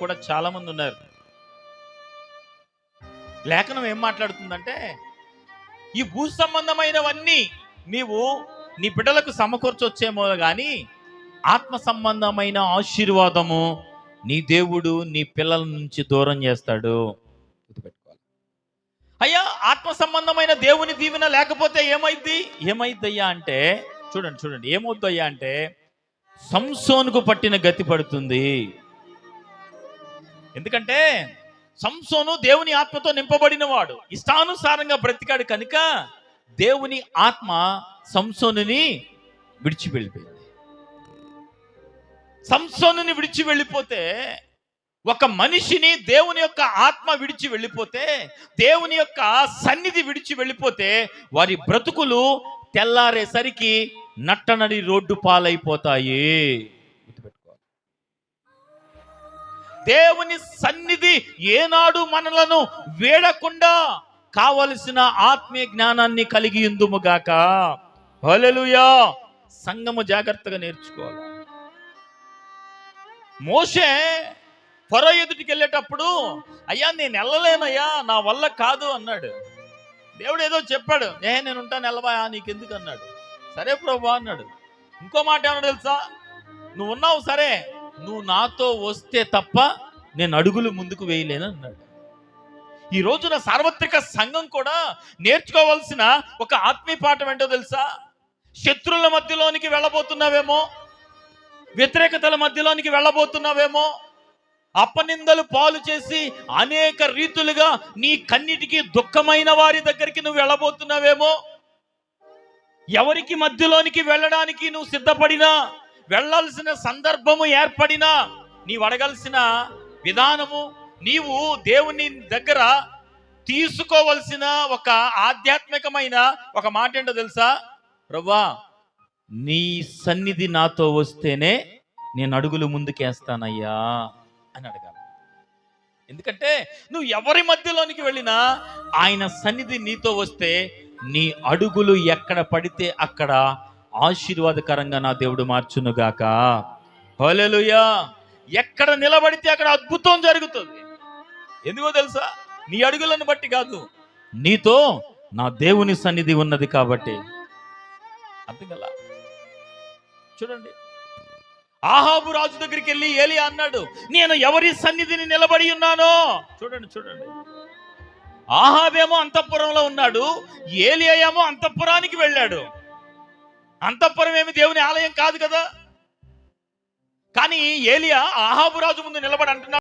కూడా చాలా మంది ఉన్నారు. లేఖనం ఏం మాట్లాడుతుందంటే, ఈ భూ సంబంధమైనవన్నీ నీవు నీ బిడ్డలకు సమకూర్చొచ్చేమో గాని ఆత్మ సంబంధమైన ఆశీర్వాదము నీ దేవుడు నీ పిల్లల నుంచి దూరం చేస్తాడు. గుర్తుపెట్టుకోవాలి. అయ్యా, ఆత్మ సంబంధమైన దేవుని దీవెన లేకపోతే ఏమైద్దయ్యా అంటే, చూడండి ఏమవుద్దయ్యా అంటే సంసోనుకు పట్టిన గతి పడుతుంది. ఎందుకంటే సంసోను దేవుని ఆత్మతో నింపబడిన వాడు, ఇష్టానుసారంగా బ్రతికాడు కనుక దేవుని ఆత్మ సంసోనుని విడిచి వెళ్ళిపోయింది. సంసోనుని విడిచి వెళ్ళిపోతే, ఒక మనిషిని దేవుని యొక్క ఆత్మ విడిచి వెళ్ళిపోతే, దేవుని యొక్క సన్నిధి విడిచి వెళ్ళిపోతే వారి బ్రతుకులు తెల్లారేసరికి నట్టనడి రోడ్డు పాలైపోతాయి. గుర్తుపెట్టుకోవాలి. దేవుని సన్నిధి ఏనాడు మనలను వేడకుండా కావలసిన ఆత్మీయ జ్ఞానాన్ని కలిగి ఉందుముగాక. హల్లెలూయా. సంఘము జాగ్రత్తగా నేర్చుకోవాలి. మోషే ఫరో ఎదుటికి వెళ్ళేటప్పుడు, అయ్యా నేను వెళ్ళలేనయ్యా, నా వల్ల కాదు అన్నాడు. దేవుడు ఏదో చెప్పాడు, నేను ఉంటాను, వెళ్ళవా, నీకెందుకు అన్నాడు. సరే ప్రభువా అన్నాడు. ఇంకో మాట ఏమన్నా తెలుసా, నువ్వు ఉన్నావు సరే, నువ్వు నాతో వస్తే తప్ప నేను అడుగులు ముందుకు వేయలేను అన్నాడు. ఈ రోజున సార్వత్రిక సంఘం కూడా నేర్చుకోవాల్సిన ఒక ఆత్మీయ పాఠం ఏంటో తెలుసా? శత్రువుల మధ్యలోనికి వెళ్ళబోతున్నావేమో, వ్యతిరేకతల మధ్యలోనికి వెళ్ళబోతున్నావేమో, అపనిందలు పాలు చేసి అనేక రీతులుగా నీ కన్నిటికి దుఃఖమైన వారి దగ్గరికి నువ్వు వెళ్ళబోతున్నావేమో, ఎవరికి మధ్యలోనికి వెళ్ళడానికి నువ్వు సిద్ధపడినా, వెళ్ళాల్సిన సందర్భము ఏర్పడినా, నీవు అడగాల్సిన విధానము, నీవు దేవుని దగ్గర తీసుకోవలసిన ఒక ఆధ్యాత్మికమైన ఒక మాట ఏంటో తెలుసా? ప్రభువా, నీ సన్నిధి నాతో వస్తేనే నేను అడుగులు ముందుకేస్తానయ్యా అని అడగాలి. ఎందుకంటే నువ్వు ఎవరి మధ్యలోనికి వెళ్ళినా ఆయన సన్నిధి నీతో వస్తే నీ అడుగులు ఎక్కడ పడితే అక్కడ ఆశీర్వాదకరంగా నా దేవుడు మార్చునుగాక. హల్లెలూయా. ఎక్కడ నిలబడితే అక్కడ అద్భుతం జరుగుతుంది. ఎందుకో తెలుసా? నీ అడుగులను బట్టి కాదు, నీతో నా దేవుని సన్నిధి ఉన్నది కాబట్టి. అర్థం కదా? చూడండి, ఆహాబు రాజు దగ్గరికి వెళ్ళి ఏలియా అన్నాడు, నేను ఎవరి సన్నిధిని నిలబడి ఉన్నానో. చూడండి, ఆహాబేమో అంతఃపురంలో ఉన్నాడు, ఏలియా ఏమో అంతఃపురానికి వెళ్ళాడు. అంతఃపురం ఏమి దేవుని ఆలయం కాదు కదా. కానీ ఏలియా ఆహాబు రాజు ముందు నిలబడి అంటున్నాడు,